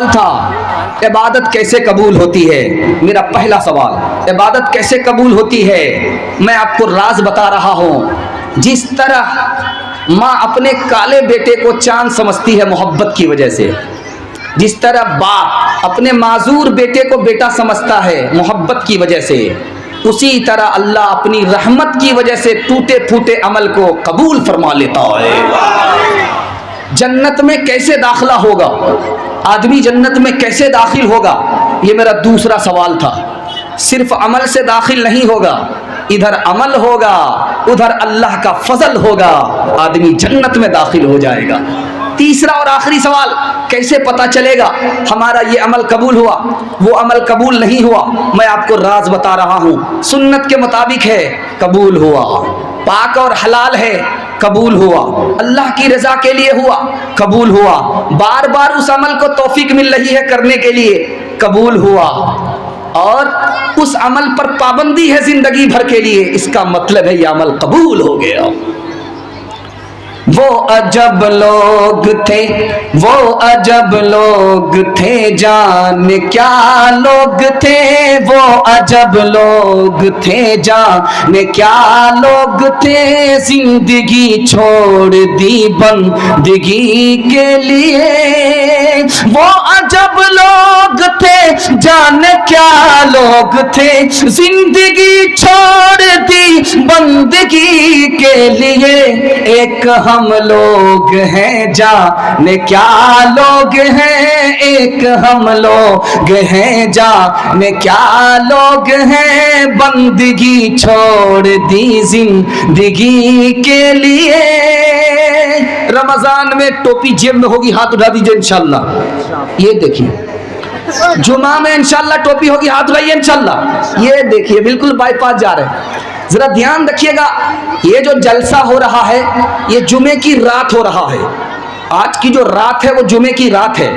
था, इबादत कैसे कबूल होती है। मेरा पहला सवाल, इबादत कैसे कबूल होती है। मैं आपको राज बता रहा हूँ। जिस तरह माँ अपने काले बेटे को चांद समझती है मोहब्बत की वजह से, जिस तरह बाप अपने माजूर बेटे को बेटा समझता है मोहब्बत की वजह से, उसी तरह अल्लाह अपनी रहमत की वजह से टूटे फूटे अमल को कबूल फरमा लेता है। जन्नत में कैसे दाखिला होगा, आदमी जन्नत में कैसे दाखिल होगा, ये मेरा दूसरा सवाल था। सिर्फ अमल से दाखिल नहीं होगा, इधर अमल होगा उधर अल्लाह का फजल होगा, आदमी जन्नत में दाखिल हो जाएगा। तीसरा और आखिरी सवाल, कैसे पता चलेगा हमारा ये अमल कबूल हुआ, वो अमल कबूल नहीं हुआ। मैं आपको राज बता रहा हूँ। सुन्नत के मुताबिक है, कबूल हुआ। पाक और हलाल है, कबूल हुआ। अल्लाह की रजा के लिए हुआ, कबूल हुआ। बार बार उस अमल को तौफीक मिल रही है करने के लिए, कबूल हुआ। और उस अमल पर पाबंदी है जिंदगी भर के लिए, इसका मतलब है ये अमल कबूल हो गया। वो अजब लोग थे, वो अजब लोग थे, जान क्या लोग थे। वो अजब लोग थे, जान क्या लोग थे। जिंदगी छोड़ दी बंदगी के लिए। वो अजब लोग थे, जान क्या लोग थे। जिंदगी छोड़ दी बंदगी के लिए। एक हम लोग हैं, जाने क्या लोग हैं। एक हम लोग हैं, जाने क्या लोग हैं। बंदगी छोड़ दी जिंदगी के लिए। रमजान में टोपी जेब में होगी, हाथ उठा दीजिए इंशाल्लाह। ये देखिए, जुमा में इंशाल्लाह टोपी होगी, हाथ उठाइए इंशाल्लाह। ये देखिए, बिल्कुल बाईपास जा रहे हैं। जरा ध्यान रखिएगा, ये जो जलसा हो रहा है ये जुमे की रात हो रहा है। आज की जो रात है वो जुमे की रात है।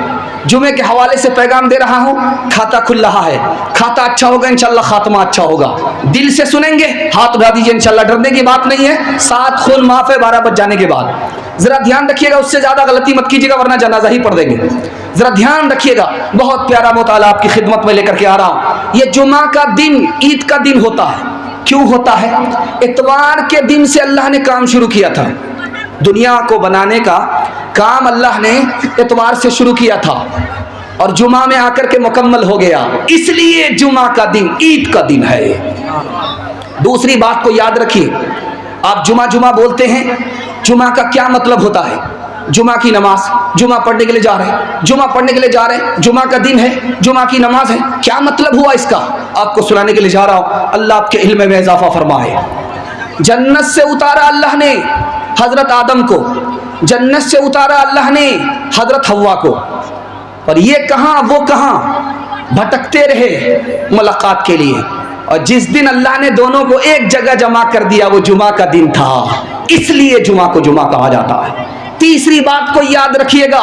जुमे के हवाले से पैगाम दे रहा हूँ, खाता खुल रहा है। खाता अच्छा होगा इंशाल्लाह, खात्मा अच्छा होगा। दिल से सुनेंगे, हाथ उठा दीजिए इंशाल्लाह। डरने की बात नहीं है। 7 खून माफ है 12 बज जाने के बाद। जरा ध्यान रखिएगा, उससे ज्यादा गलती मत कीजिएगा वरना जनाजा ही पढ़ देंगे। जरा ध्यान रखिएगा, बहुत प्यारा मुताला आपकी खिदमत में लेकर के आ रहा हूँ। ये जुमा का दिन ईद का दिन होता है। क्यों होता है? इतवार के दिन से अल्लाह ने काम शुरू किया था। दुनिया को बनाने का काम अल्लाह ने इतवार से शुरू किया था और जुमा में आकर के मुकम्मल हो गया। इसलिए जुमा का दिन ईद का दिन है। दूसरी बात को याद रखिए, आप जुमा जुमा बोलते हैं, जुमा का क्या मतलब होता है? जुमा की नमाज, जुमा पढ़ने के लिए जा रहे हैं, जुमा पढ़ने के लिए जा रहे हैं, जुमा का दिन है, जुमा की नमाज है। क्या मतलब हुआ इसका? आपको सुनाने के लिए जा रहा हूं। अल्लाह आपके इल्म में इजाफा फरमाए। जन्नत से उतारा अल्लाह ने हजरत आदम को, जन्नत से उतारा अल्लाह ने हजरत हव्वा को। और ये कहां वो कहां भटकते रहे मुलाकात के लिए। और जिस दिन अल्लाह ने दोनों को एक जगह जमा कर दिया वो जुमा का दिन था। इसलिए जुमा को जुमा कहा जाता है। तीसरी बात को याद रखिएगा,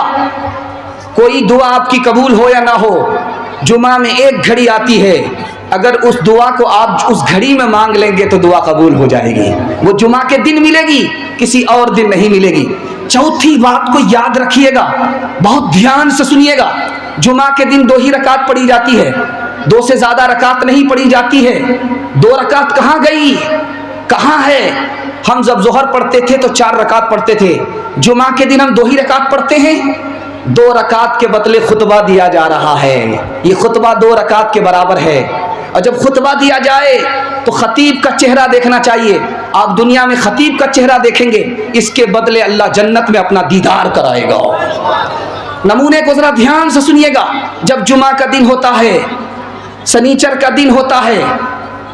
कोई दुआ आपकी कबूल हो या ना हो, जुमा में एक घड़ी आती है। अगर उस दुआ को आप उस घड़ी में मांग लेंगे तो दुआ कबूल हो जाएगी। वो जुमा के दिन मिलेगी, किसी और दिन नहीं मिलेगी। चौथी बात को याद रखिएगा, बहुत ध्यान से सुनिएगा। जुमा के दिन 2 ही रकात पढ़ी जाती है, 2 से ज्यादा रकात नहीं पढ़ी जाती है। 2 रकात कहाँ गई, कहाँ है? हम जब जोहर पढ़ते थे तो 4 रकात पढ़ते थे। जुमा के दिन हम 2 ही रकात पढ़ते हैं। 2 रकात के बदले खुतबा दिया जा रहा है। ये खुतबा 2 रकात के बराबर है। और जब खुतबा दिया जाए तो खतीब का चेहरा देखना चाहिए। आप दुनिया में खतीब का चेहरा देखेंगे, इसके बदले अल्लाह जन्नत में अपना दीदार कराएगा। नमूने को जरा ध्यान से सुनिएगा। जब जुमा का दिन होता है, शनीचर का दिन होता है,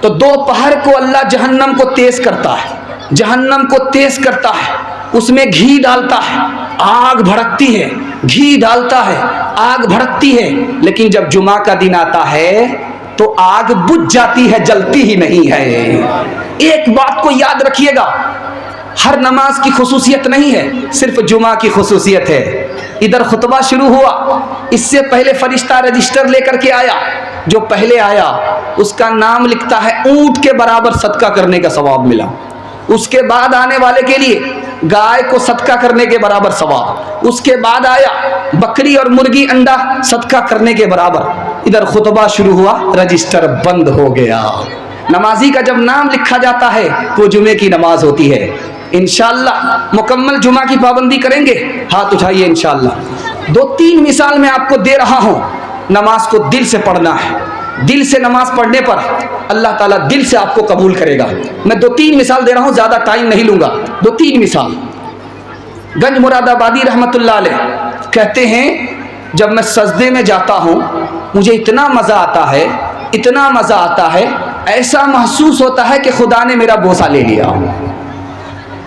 तो दोपहर को अल्लाह जहन्नम को तेज करता है, जहन्नम को तेज करता है। उसमें घी डालता है, आग भड़कती है। घी डालता है, आग भड़कती है। लेकिन जब जुमा का दिन आता है तो आग बुझ जाती है, जलती ही नहीं है। एक बात को याद रखिएगा, हर नमाज की खुसूसियत नहीं है, सिर्फ जुमा की खुसूसियत है। इधर खुतबा शुरू हुआ, इससे पहले फरिश्ता रजिस्टर लेकर के आया। जो पहले आया उसका नाम लिखता है, ऊंट के बराबर सदका करने का सवाब मिला। उसके बाद आने वाले के लिए गाय को सदका करने के बराबर सवाब। उसके बाद आया बकरी और मुर्गी अंडा सदका करने के बराबर। इधर खुतबा शुरू हुआ, रजिस्टर बंद हो गया। नमाजी का जब नाम लिखा जाता है तो जुमे की नमाज होती है। इंशाअल्लाह मुकम्मल जुमा की पाबंदी करेंगे, हाथ उठाइए इंशाअल्लाह। 2-3 मिसाल मैं आपको दे रहा हूं। नमाज को दिल से पढ़ना है। दिल से नमाज पढ़ने पर अल्लाह ताला दिल से आपको कबूल करेगा। मैं 2-3 मिसाल दे रहा हूं, ज्यादा टाइम नहीं लूंगा। 2-3 मिसाल। गंज मुरादाबादी रहमतुल्लाह अलैह कहते हैं, जब मैं सजदे में जाता हूं मुझे इतना मजा आता है, इतना मजा आता है, ऐसा महसूस होता है कि खुदा ने मेरा बोसा ले लिया।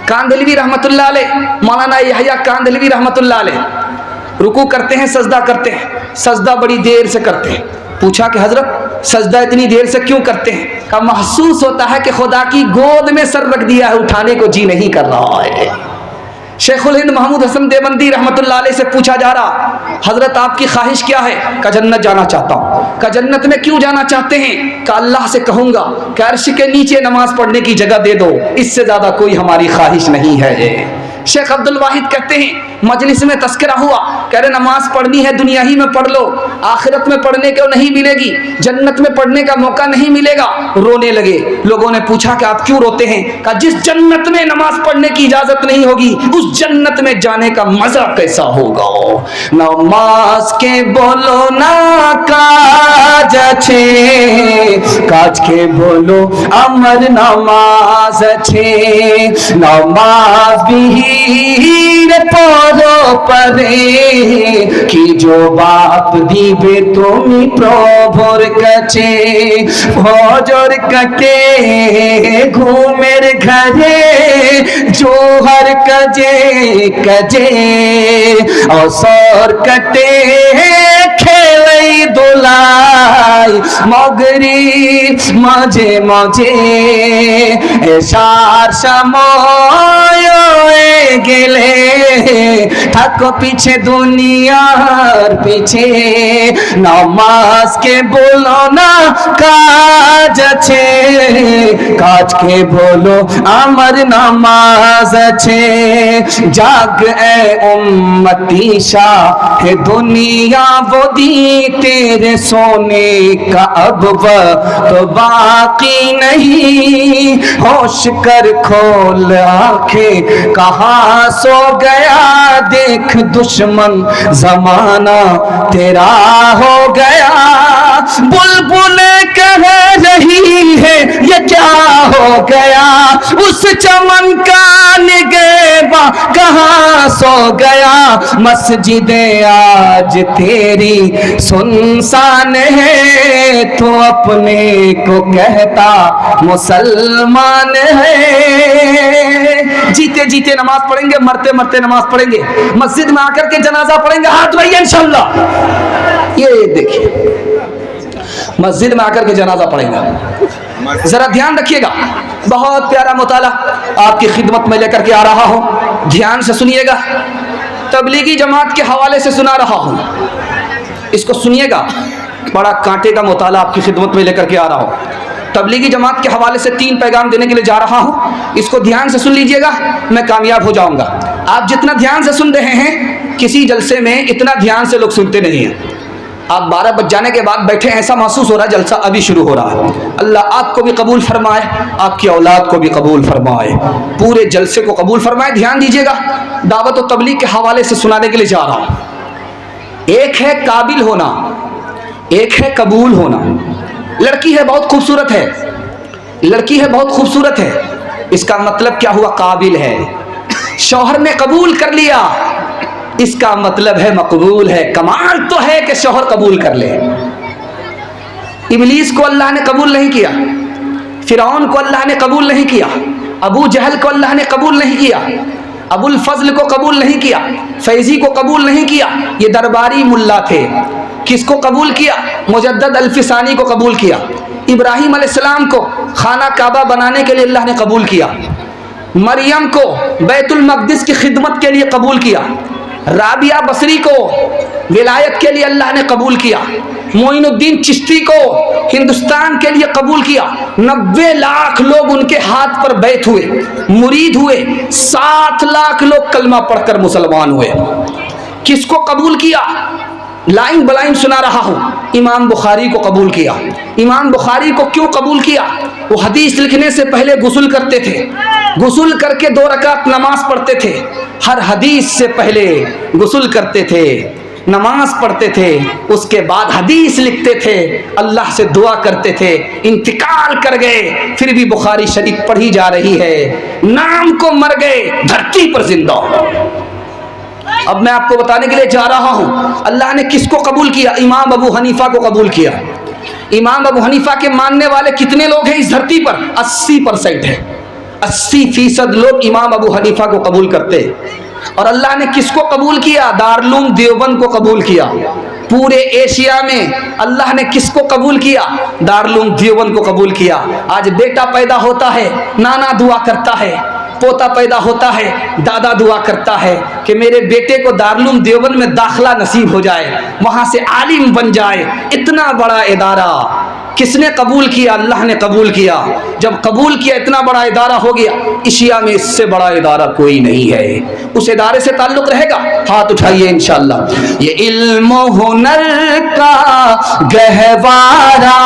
कांदलवी रहमतुल्लाह अलैह, मौलाना यहया कांदलवी रहमतुल्लाह अलैह रुकू करते हैं, सजदा करते हैं, सजदा बड़ी देर से करते हैं। पूछा कि हजरत सजदा इतनी देर से क्यों करते हैं? कहा महसूस होता है कि खुदा की गोद में सर रख दिया है, उठाने को जी नहीं कर रहा है। शेखुल हिंद महमूद हसन देवबंदी रहमतुल्लाह अलैह से पूछा जा रहा, हजरत आपकी ख्वाहिश क्या है? का जन्नत जाना चाहता हूँ। का जन्नत में क्यों जाना चाहते हैं? का अल्लाह से कहूंगा कि अर्श के नीचे नमाज पढ़ने की जगह दे दो, इससे ज्यादा कोई हमारी ख्वाहिश नहीं है। शेख अब्दुल वाहिद कहते हैं, मजलिस में तस्करा हुआ, कह रहे नमाज पढ़नी है दुनिया ही में पढ़ लो, आखिरत में पढ़ने को नहीं मिलेगी, जन्नत में पढ़ने का मौका नहीं मिलेगा। रोने लगे। लोगों ने पूछा कि आप क्यों रोते हैं? कहा जिस जन्नत में नमाज पढ़ने की इजाजत नहीं होगी, उस जन्नत में जाने का मजा कैसा होगा। नमाज के बोलो ना काज छे, काज के बोलो अमर नमाज छे। नमाज भी परो परे कि जो बाप दीबे তুমি প্রভুর কাছে ফজর কাটে ঘুমের ঘরে জোহর কাজে কাজে অসর কাটে খেলাই দোলাই মগরিব মাঝে মাঝে এশার সময় গেলে থাকো পিছে দুনিয়ার পিছে। নামাজ কে বলো না কাজ আছে, কাজকে বলো আমার নামাজ আছে। জাগ এ উম্মতি শাহ दुनिया वो दी तेरे सोने का अब वक्त बाकी नहीं। होश कर खोल आंखें कहाँ सो गया, देख दुश्मन जमाना तेरा हो गया। बुलबुल कह रही है ये क्या हो गया, उस चमन का निगहबा कहाँ सो गया। मस्जिदे आज तेरी सुनसान है, तो अपने को कहता मुसलमान है। जीते जीते नमाज पढ़ेंगे, मरते मरते नमाज पढ़ेंगे, मस्जिद में आकर के जनाजा पढ़ेंगे, हाथ उठाइए इंशाअल्लाह। ये देखिए मस्जिद में आकर के जनाजा पढ़ेंगे। जरा ध्यान रखिएगा, बहुत प्यारा मुताला आपकी खिदमत में लेकर के आ रहा हूं, ध्यान से सुनिएगा। तबलीगी जमात के हवाले से सुना रहा हूं, इसको सुनिएगा। बड़ा कांटे का मुताला आपकी खिदमत में लेकर के आ रहा हूं। तबलीगी जमात के हवाले से 3 पैगाम देने के लिए जा रहा हूं, इसको ध्यान से सुन लीजिएगा, मैं कामयाब हो जाऊंगा। आप जितना ध्यान से सुन रहे हैं, किसी जलसे में इतना ध्यान से लोग सुनते नहीं हैं। आप 12 बज जाने के बाद बैठे, ऐसा महसूस हो रहा है जलसा अभी शुरू हो रहा है। अल्लाह आपको भी कबूल फरमाए, आपकी औलाद को भी कबूल फरमाए, पूरे जलसे को कबूल फरमाए। ध्यान दीजिएगा, दावत और तबलीग के हवाले से सुनाने के लिए जा रहा हूं। एक है काबिल होना, एक है कबूल होना। लड़की है बहुत खूबसूरत है, लड़की है बहुत खूबसूरत है, इसका मतलब क्या हुआ? काबिल है। शौहर ने कबूल कर लिया, इसका मतलब है मकबूल है। कमाल तो है कि शौहर कबूल कर ले। इब्लीस को अल्लाह ने कबूल नहीं किया, फिरौन को अल्लाह ने कबूल नहीं किया, अबू जहल को अल्लाह ने कबूल नहीं किया, अबुल फजल को कबूल नहीं किया, फैजी को कबूल नहीं किया। ये दरबारी मुल्ला थे। किसको कबूल किया? मुजद्दद अल्फिसानी को कबूल किया। इब्राहिम अलैहिस्सलाम को खाना काबा बनाने के लिए अल्लाह ने कबूल किया। मरियम को बैतुल मक़दिस की खिदमत के लिए कबूल किया। राबिया बसरी को विलायत के लिए अल्लाह ने कबूल किया, मोइनुद्दीन चिश्ती को हिंदुस्तान के लिए कबूल किया। 90 लाख लोग उनके हाथ पर बैत हुए, मुरीद हुए। 7 लाख लोग कलमा पढ़कर मुसलमान हुए। किसको कबूल किया? लाइन बलाइन सुना रहा हूं। इमाम बुखारी को कबूल किया। इमाम बुखारी को क्यों कबूल किया? वो हदीस लिखने से पहले गुस्ल करते थे, गुस्ल करके 2 रकात नमाज पढ़ते थे। हर हदीस से पहले गुस्ल करते थे, नमाज पढ़ते थे, उसके बाद हदीस लिखते थे, अल्लाह से दुआ करते थे। इंतकाल कर गए, फिर भी बुखारी शरीफ पढ़ी जा रही है। नाम को मर गए, धरती पर जिंदा। अब मैं आपको बताने के लिए जा रहा हूं, अल्लाह ने किसको कबूल किया? इमाम अबू हनीफा को कबूल किया। इमाम अबू हनीफा के मानने वाले कितने लोग हैं इस धरती पर? 80% है। 80% लोग इमाम अबू हनीफा को कबूल करते। और अल्लाह ने किसको कबूल किया? दारुल देवबंद को कबूल किया। पूरे एशिया में अल्लाह ने किसको कबूल किया? दारुल देवबंद को कबूल किया। आज बेटा पैदा होता है, नाना दुआ करता है, पोता पैदा होता है, दादा दुआ करता है कि मेरे बेटे को दारुल देवबंद में दाखिला नसीब हो जाए, वहां से आलिम बन जाए। इतना बड़ा इदारा किसने कबूल किया? अल्लाह ने कबूल किया। जब कबूल किया, इतना बड़ा इदारा हो गया, एशिया में इससे बड़ा इदारा कोई नहीं है। उस इदारे से ताल्लुक रहेगा, हाथ उठाइए इंशाअल्लाह। ये इल्म हुनर का गहवारा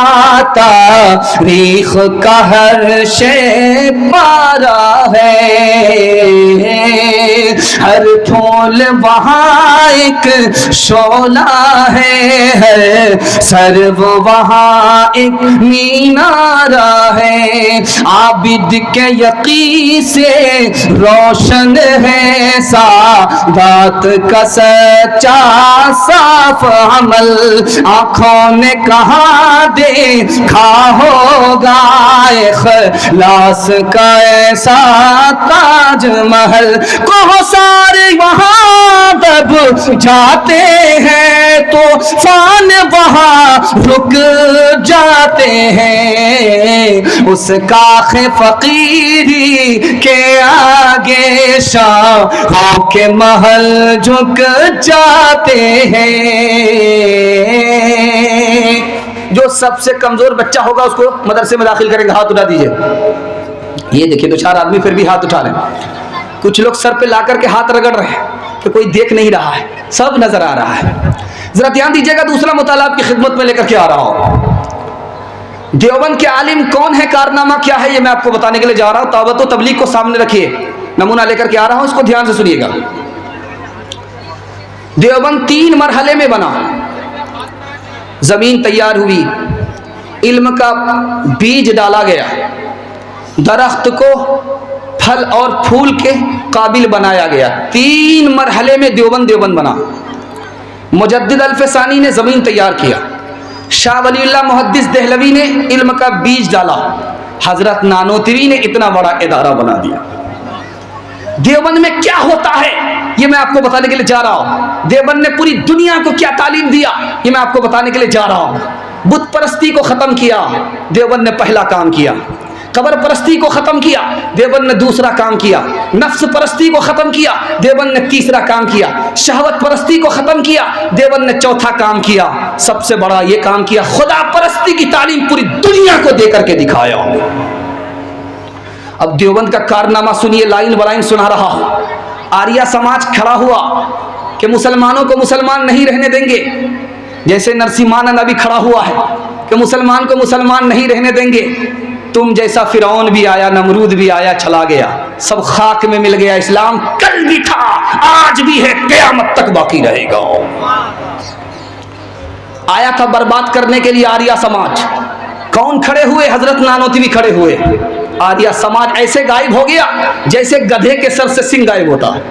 तारीख का हर शे पारा है, हर फूल वहाँ एक शोला है, हर सर्व वहाँ एक मीनारा है। आबिद के यकी से रोशन है सादात का सच्चा साफ अमल। आँखों ने कहाँ देखा होगा इखलास का ऐसा ताजमहल। को सारे वहाँ दब जाते हैं तो फान वहाँ रुक जाते हैं। उस काखे फकीरी के आगे शाहों के महल झुक जाते हैं। जो सबसे कमजोर बच्चा होगा उसको मदरसे में दाखिल करेंगे, हाथ उठा दीजिए। ये देखिए 2-4 आदमी फिर भी हाथ उठा रहे हैं। कुछ लोग सर पे ला करके हाथ रगड़ रहे हैं कि कोई देख नहीं रहा है, सब नजर आ रहा है। जरा ध्यान दीजिएगा, दूसरा मुताला आपकी खिदमत में लेकर के आ रहा हूं। देवबंद के आलिम कौन है, कारनामा क्या है, ये मैं आपको बताने के लिए जा रहा हूं। तौबत व तबलीग को सामने रखिए, नमूना लेकर के आ रहा हूं, इसको ध्यान से सुनिएगा। देवबंद 3 मरहले में बना। जमीन तैयार हुई, इल्म का बीज डाला गया, दरख्त को फल और फूल के काबिल बनाया गया। 3 मरहले में देवबंद बना। मुजद्दिद अल्फसानी ने जमीन तैयार किया, शाह वलीउल्लाह मुहद्दिस देहलवी ने इल्म का बीज डाला, हजरत नानोतवी ने इतना बड़ा इदारा बना दिया। देवबंद में क्या होता है ये मैं आपको बताने के लिए जा रहा हूं। देवबंद ने पूरी दुनिया को क्या तालीम दिया ये मैं आपको बताने के लिए जा रहा हूं। बुत परस्ती को खत्म किया, देवबंद ने पहला काम किया। कबर परस्ती को खत्म किया, देवबंद ने दूसरा काम किया। नफ्स परस्ती को खत्म किया, देवबंद ने तीसरा काम किया। शहवत परस्ती को खत्म किया, देवबंद ने चौथा काम किया। सबसे बड़ा ये काम किया, खुदा परस्ती की तालीम पूरी दुनिया को देकर के दिखाया। अब देवबंद का कारनामा सुनिए, लाइन बलाइन सुना रहा हूं। आर्या समाज खड़ा हुआ कि मुसलमानों को मुसलमान नहीं रहने देंगे, जैसे नरसिम्हानंद अभी खड़ा हुआ है कि मुसलमान को मुसलमान नहीं रहने देंगे। तुम जैसा फिरौन भी आया, नमरूद भी आया, चला गया, सब खाक में मिल गया। इस्लाम कल भी था, आज भी है, क़यामत तक बाकी रहेगा। आया था बर्बाद करने के लिए आर्या समाज। कौन खड़े हुए? हजरत नानोतवी खड़े हुए। आर्या समाज ऐसे गायब हो गया जैसे गधे के सर से सिंह गायब होता है।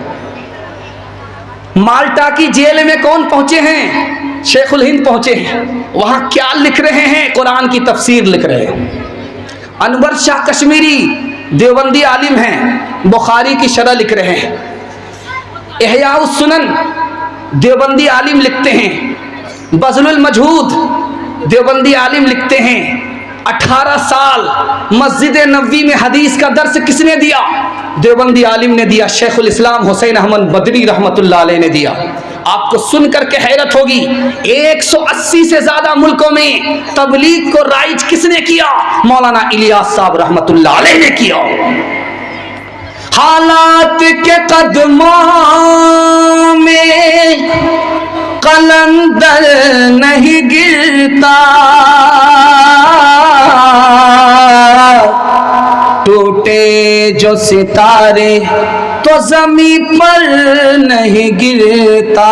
माल्टा की जेल में कौन पहुंचे हैं? शेखुल हिंद पहुंचे हैं। वहां क्या लिख रहे हैं? कुरान की तफसीर लिख रहे हैं। अनवर शाह कश्मीरी देवबंदी आलिम हैं, बुखारी की शरह लिख रहे हैं। इहयाउस सुनन देवबंदी आलिम लिखते हैं। बज़लुल मजहूद देवबंदी आलिम लिखते हैं। 18 साल मस्जिद नबवी में हदीस का दर्स किसने दिया? देवबंदी आलिम ने दिया, शेखुल इस्लाम हुसैन अहमद बदरी रहमतुल्लाह अलैह ने दिया। आपको सुनकर के हैरत होगी, 180 से ज्यादा मुल्कों में तबलीग को राइज किसने किया? मौलाना इलियास साहब रहमतुल्लाह अलैह ने किया। हालात के कदमों में कलंदर नहीं गिरता, टूटे जो सितारे तो जमीन पर नहीं गिरता,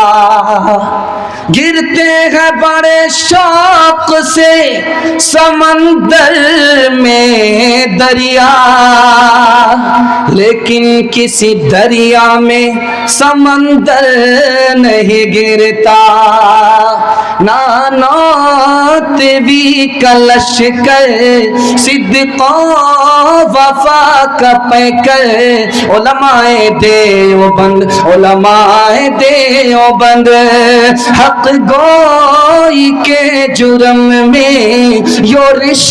गिरते हैं बड़े शौक से समंदर में दरिया, लेकिन किसी दरिया में समंदर नहीं गिरता। नानौत भी कलश कर सिद्को वफा का पैकर, उलमाए देवबंद, उलमाए देवबंद हक गोई के जुर्म में योरिश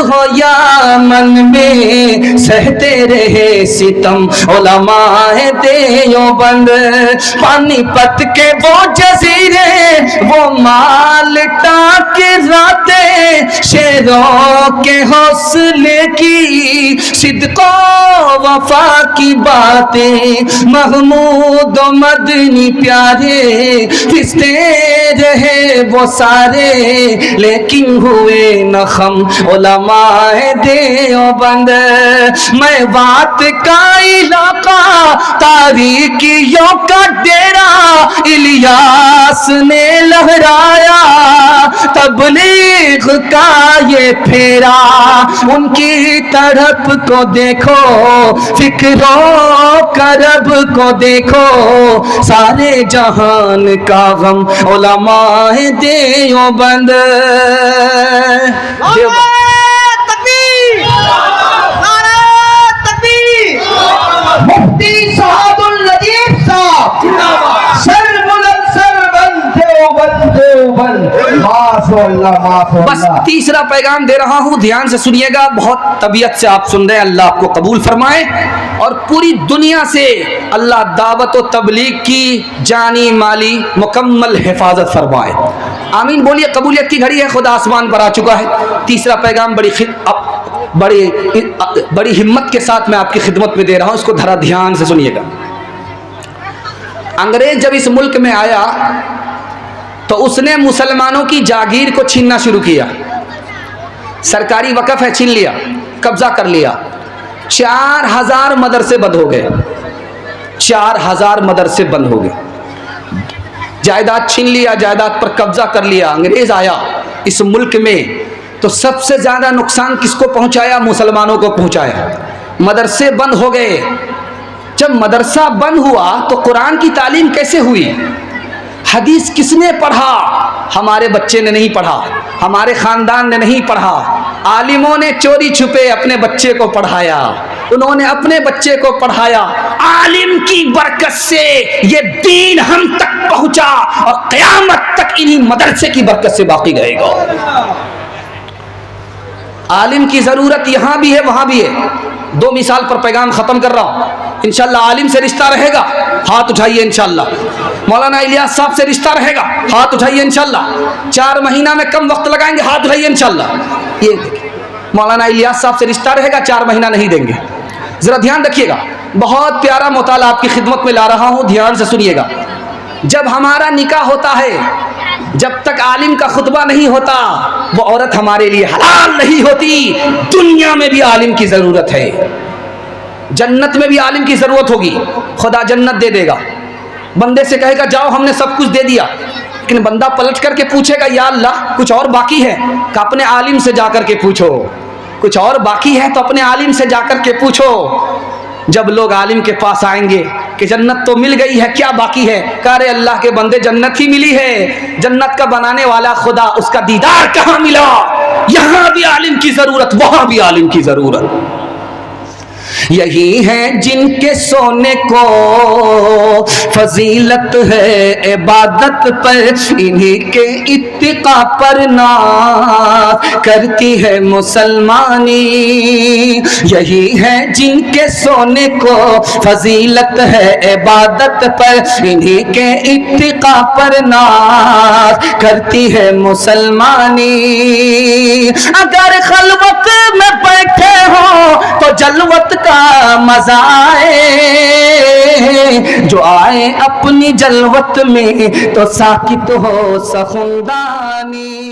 हो या मन में सहते रहे सितम उलमाए देवबंद। पानीपत के वो जजीरे, वो माल्टा के रातें, शेरों के हौसले की सिद्को वफा की बातें, महमूद मदनी प्यारे फिस्ते रहे वो सारे, लेकिन हुए न खम उलमाए देवबंद। मैं बात का इलाका तारीकियों का डेरा, इलियास ने लहराया तबलीग का ये फेरा। उनकी तड़प को देखो, फिक्रो करब को देखो, सारे जहान का गम उलमाए देवबंद। मुफ्ती साहबुल लतीफ साहब सरबुलंद सरबंद देवबंद देवबंद। बस तीसरा पैगाम दे रहा हूं, ध्यान से सुनिएगा, बहुत तबीयत से आप सुन रहे हैं, अल्लाह आपको कबूल फरमाए और पूरी दुनिया से अल्लाह दावत व तबलीग की जानी माली मुकम्मल हिफाजत फरमाए। आमीन बोलिए। कबूलियत की घड़ी है, खुदा आसमान पर आ चुका है। तीसरा पैगाम बड़ी हिम्मत के साथ मैं आपकी खिदमत में दे रहा हूं, इसको धरा ध्यान से सुनिएगा। अंग्रेज जब इस मुल्क में आया तो उसने मुसलमानों की जागीर को छीनना शुरू किया। सरकारी वक़फ़ है, छीन लिया, कब्जा कर लिया। 4000 मदरसे बंद हो गए, 4000 मदरसे बंद हो गए। जायदाद छीन लिया, जायदाद पर कब्जा कर लिया। अंग्रेज आया इस मुल्क में तो सबसे ज्यादा नुकसान किसको पहुंचाया? मुसलमानों को पहुंचाया। मदरसे बंद हो गए। जब मदरसा बंद हुआ तो कुरान की तालीम कैसे हुई? हदीस किसने पढ़ा? हमारे बच्चे ने नहीं पढ़ा, हमारे खानदान ने नहीं पढ़ा। आलिमों ने चोरी छुपे अपने बच्चे को पढ़ाया, उन्होंने अपने बच्चे को पढ़ाया। आलिम की बरकत से ये दीन हम तक पहुंचा और क़यामत तक इन्हीं मदरसे की बरकत से बाकी रहेगा। आलिम की जरूरत यहां भी है, वहां भी है। 2 मिसाल पर पैगाम खत्म कर रहा हूं। इंशाअल्लाह आलिम से रिश्ता रहेगा, हाथ उठाइए इंशाअल्लाह। मौलाना इलियास साहब से रिश्ता रहेगा, हाथ उठाइए इंशाअल्लाह। 4 महीना में कम वक्त लगाएंगे, हाथ उठाइए इंशाअल्लाह। ये देखिए, मौलाना इलियास साहब से रिश्ता रहेगा, 4 महीना नहीं देंगे। जरा ध्यान रखिएगा, बहुत प्यारा मुताला आपकी खिदमत में ला रहा हूं, ध्यान से सुनिएगा। जब हमारा निकाह होता है, जब तक आलिम का खुतबा नहीं होता वो औरत हमारे लिए हलाल नहीं होती। दुनिया में भी आलिम की जरूरत है, जन्नत में भी आलिम की जरूरत होगी। खुदा जन्नत दे देगा, बंदे से कहेगा जाओ हमने सब कुछ दे दिया, लेकिन बंदा पलट करके पूछेगा या अल्लाह कुछ और बाकी है? कि अपने आलिम से जाकर के पूछो। कुछ और बाकी है तो अपने आलिम से जाकर के पूछो। जब लोग आलिम के पास आएंगे कि जन्नत तो मिल गई है, क्या बाकी है? अरे अल्लाह के बंदे जन्नत ही मिली है, जन्नत का बनाने वाला खुदा, उसका दीदार कहाँ मिला? यहां भी आलिम की जरूरत, वहां भी आलिम की जरूरत। यही है जिनके सोने को फजीलत है इबादत पर, इन्हीं के इत्तिका पर नाज करती है मुसलमानी। यही है जिनके सोने को फजीलत है इबादत पर, इन्हीं के इत्तिका पर नाज करती है मुसलमानी। अगर खलवत में बैठे हो तो जलवत का मजा आए, जो आए अपनी जलवत में तो साकित हो सखुंदानी।